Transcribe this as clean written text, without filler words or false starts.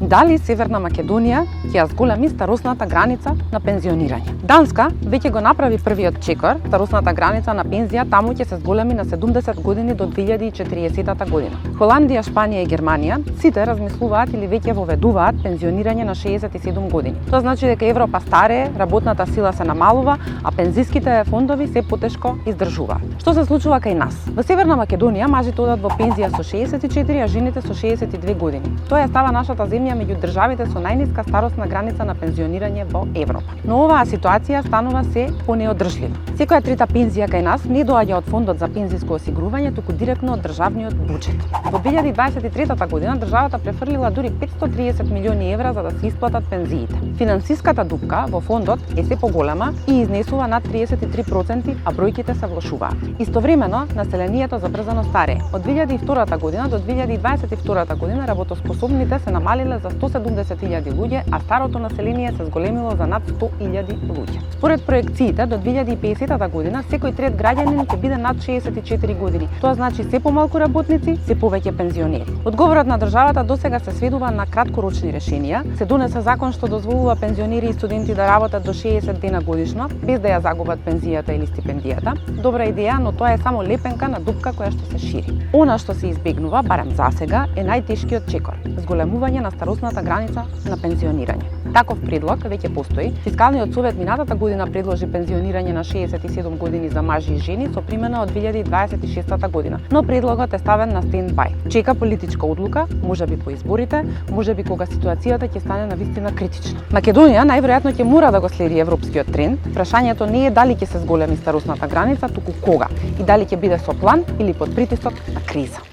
Дали Северна Македонија ќе ја зголеми старосната граница на пензионирање? Данска веќе го направи првиот чекор, старосната граница на пензија таму ќе се зголеми на 70 години до 2040 година. Холандија, Шпанија и Германија сите размислуваат или веќе воведуваат пензионирање на 67 години. Тоа значи дека Европа старее, работната сила се намалува, а пензиските фондови се потешко издржуваат. Што се случува кај нас? Во Северна Македонија мажите одат во пензија со 64, а жените со 62 години. Тоа ја става нашата земја меѓу државите со најниска старосна граница на пензионирање во Европа. Но оваа ситуација станува се понеодржлива. Секоја трета пензија кај нас не доаѓа од фондот за пензиско осигурување, туку директно од државниот буџет. Во 2023 година државата префрлила дури 530 милиони евра за да се исплатат пензиите. Финансиската дупка во фондот е се поголема и изнесува над 33%, а бројките се влошуваат. Истовремено, населението забрзано старее. Од 2002 година до 2022 година работоспособните се намалиле за 170.000 луѓе, а старото население се зголемило за над 100.000 луѓе. Според проекциите, до 2050 година секој трет граѓанин ќе биде над 64 години. Тоа значи се помалку работници, се повеќе пензионери. Одговорот на државата досега се сведува на краткорочни решенија. Се донесе закон што дозволува пензионери и студенти да работат до 60 дена годишно, без да ја загубат пензијата или стипендијата. Добра идеја, но тоа е само лепенка на дупка која што се шири. Она што се избегнува, барем засега, е најтешкиот чекор – зголемување на старосната граница на пензионирање. Таков предлог веќе постои. Фискалниот совет минатата година предложи пензионирање на 67 години за мажи и жени со примена од 2026 година, но предлогот е ставен на стендбај. Чека политичка одлука, можеби по изборите, можеби кога ситуацијата ќе стане навистина критична. Македонија најверојатно ќе мора да го следи европскиот тренд. Прашањето не е дали ќе се зголеми старосната граница, туку кога и дали ќе биде со план или под притисок на криза.